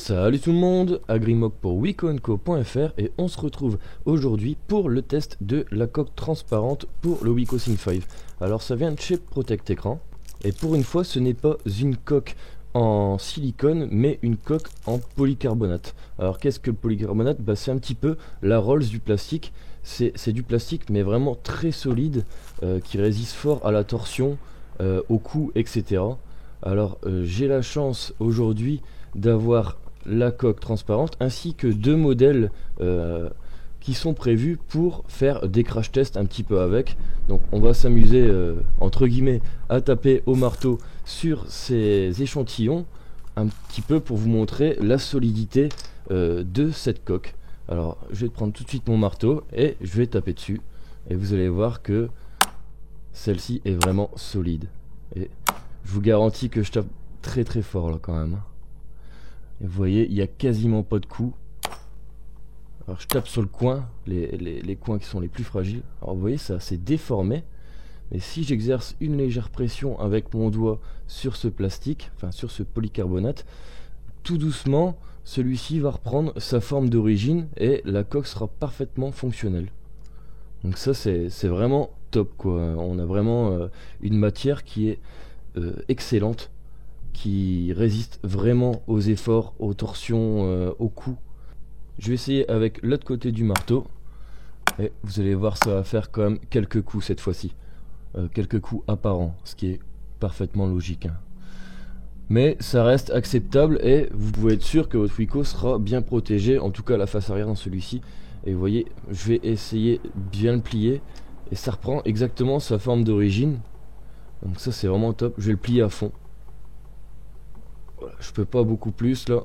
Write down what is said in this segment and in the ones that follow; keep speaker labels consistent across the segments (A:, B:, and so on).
A: Salut tout le monde, Agrimoc pour wicoandco.fr et on se retrouve aujourd'hui pour le test de la coque transparente pour le Wiko Sync 5. Alors ça vient de chez Protect Écran et pour une fois ce n'est pas une coque en silicone mais une coque en polycarbonate. Alors qu'est-ce que le polycarbonate? C'est un petit peu la Rolls du plastique, c'est du plastique mais vraiment très solide qui résiste fort à la torsion, au coup, etc. Alors j'ai la chance aujourd'hui d'avoir la coque transparente ainsi que deux modèles qui sont prévus pour faire des crash tests un petit peu avec. Donc on va s'amuser entre guillemets à taper au marteau sur ces échantillons un petit peu pour vous montrer la solidité de cette coque. Alors je vais prendre tout de suite mon marteau et je vais taper dessus et vous allez voir que celle-ci est vraiment solide et je vous garantis que je tape très très fort là quand même. Et vous voyez, il n'y a quasiment pas de coup. Alors je tape sur le coin, les coins qui sont les plus fragiles. Alors vous voyez, ça c'est déformé. Mais si j'exerce une légère pression avec mon doigt sur ce plastique, enfin sur ce polycarbonate, tout doucement, celui-ci va reprendre sa forme d'origine et la coque sera parfaitement fonctionnelle. Donc ça c'est vraiment top quoi. On a vraiment une matière qui est excellente, qui résiste vraiment aux efforts, aux torsions, aux coups. Je vais essayer avec l'autre côté du marteau et vous allez voir, ça va faire quand même quelques coups cette fois-ci, quelques coups apparents, ce qui est parfaitement logique, hein. Mais ça reste acceptable et vous pouvez être sûr que votre Wiko sera bien protégé, en tout cas la face arrière dans celui-ci. Et vous voyez, je vais essayer de bien le plier et ça reprend exactement sa forme d'origine. Donc ça c'est vraiment top. Je vais le plier à fond. Voilà, je peux pas beaucoup plus là.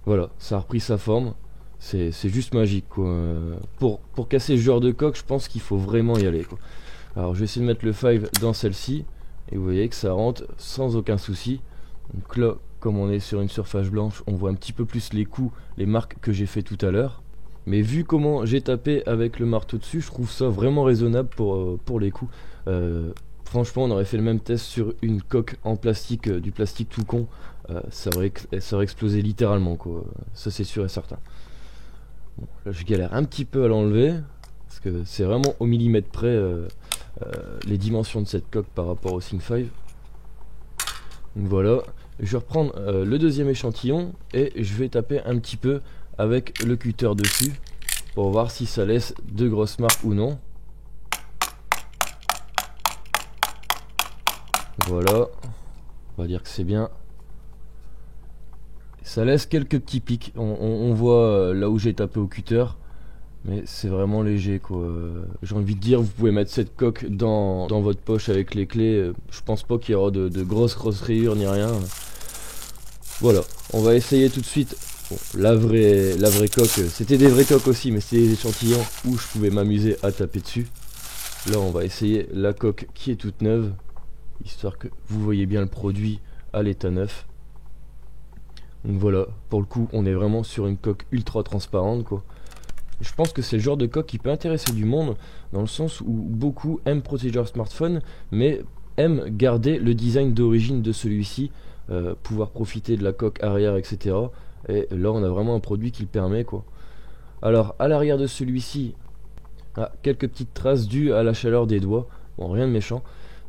A: Voilà, ça a repris sa forme. C'est juste magique quoi. Pour casser ce genre de coque, je pense qu'il faut vraiment y aller quoi. Alors je vais essayer de mettre le 5 dans celle-ci. Et vous voyez que ça rentre sans aucun souci. Donc là, comme on est sur une surface blanche, on voit un petit peu plus les coups, les marques que j'ai fait tout à l'heure. Mais vu comment j'ai tapé avec le marteau dessus, je trouve ça vraiment raisonnable pour les coups. Franchement, on aurait fait le même test sur une coque en plastique, du plastique tout con. Ça aurait explosé littéralement, quoi. Ça, c'est sûr et certain. Bon, là, je galère un petit peu à l'enlever. Parce que c'est vraiment au millimètre près les dimensions de cette coque par rapport au Sync 5. Donc voilà. Je vais reprendre le deuxième échantillon et je vais taper un petit peu avec le cutter dessus pour voir si ça laisse de grosses marques ou non. Voilà, on va dire que c'est bien. Ça laisse quelques petits pics. On voit là où j'ai tapé au cutter, mais c'est vraiment léger quoi. J'ai envie de dire, vous pouvez mettre cette coque dans votre poche avec les clés. Je pense pas qu'il y aura de grosses rayures ni rien. Voilà, on va essayer tout de suite. Bon, la vraie coque, c'était des vraies coques aussi, mais c'était des échantillons où je pouvais m'amuser à taper dessus. Là, on va essayer la coque qui est toute neuve, histoire que vous voyez bien le produit à l'état neuf. Donc voilà, pour le coup, on est vraiment sur une coque ultra transparente quoi. Je pense que c'est le genre de coque qui peut intéresser du monde, dans le sens où beaucoup aiment protéger leur smartphone, mais aiment garder le design d'origine de celui-ci, pouvoir profiter de la coque arrière, etc. Et là, on a vraiment un produit qui le permet quoi. Alors, à l'arrière de celui-ci, quelques petites traces dues à la chaleur des doigts. Bon, rien de méchant.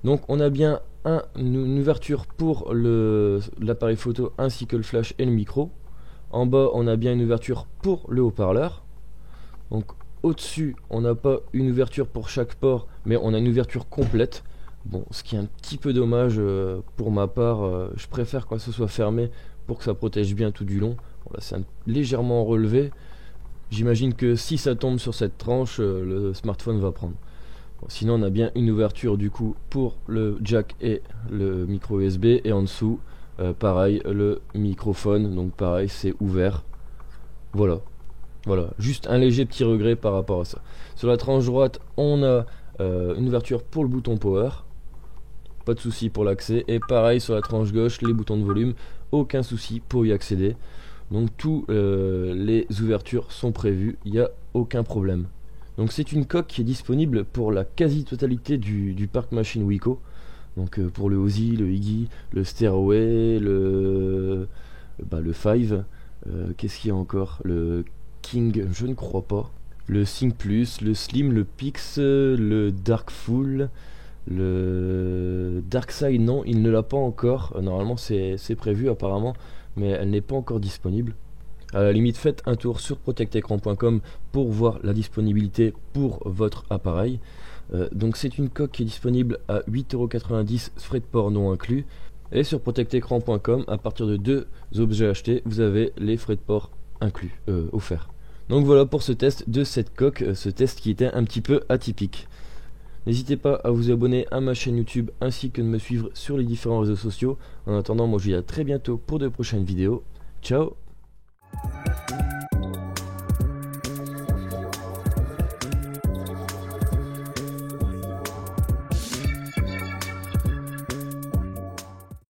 A: Donc, on a bien une ouverture pour l'appareil photo ainsi que le flash et le micro. En bas, on a bien une ouverture pour le haut-parleur. Donc au-dessus, on n'a pas une ouverture pour chaque port, mais on a une ouverture complète. Bon, ce qui est un petit peu dommage pour ma part. Je préfère que ce soit fermé pour que ça protège bien tout du long. Bon, là, c'est légèrement relevé. J'imagine que si ça tombe sur cette tranche, le smartphone va prendre. Bon, sinon, on a bien une ouverture du coup pour le jack et le micro USB. Et en dessous, pareil, le microphone. Donc pareil, c'est ouvert. Voilà. Voilà, juste un léger petit regret par rapport à ça. Sur la tranche droite, on a une ouverture pour le bouton power. Pas de souci pour l'accès. Et pareil sur la tranche gauche, les boutons de volume. Aucun souci pour y accéder. Donc tous les ouvertures sont prévues. Il n'y a aucun problème. Donc c'est une coque qui est disponible pour la quasi-totalité du parc machine Wiko. Donc pour le Ozzy, le Iggy, le Stairway, le le 5. Qu'est-ce qu'il y a encore? Le King, je ne crois pas. Le Sync Plus, le Slim, le Pix, le Dark Full, le Dark Side, non, il ne l'a pas encore. Normalement, c'est prévu apparemment, mais elle n'est pas encore disponible. À la limite, faites un tour sur protectecran.com pour voir la disponibilité pour votre appareil. Donc c'est une coque qui est disponible à 8,90€, frais de port non inclus. Et sur protectecran.com, à partir de 2 objets achetés, vous avez les frais de port inclus, offerts. Donc voilà pour ce test de cette coque, ce test qui était un petit peu atypique. N'hésitez pas à vous abonner à ma chaîne YouTube ainsi que de me suivre sur les différents réseaux sociaux. En attendant, moi je vous dis à très bientôt pour de prochaines vidéos. Ciao!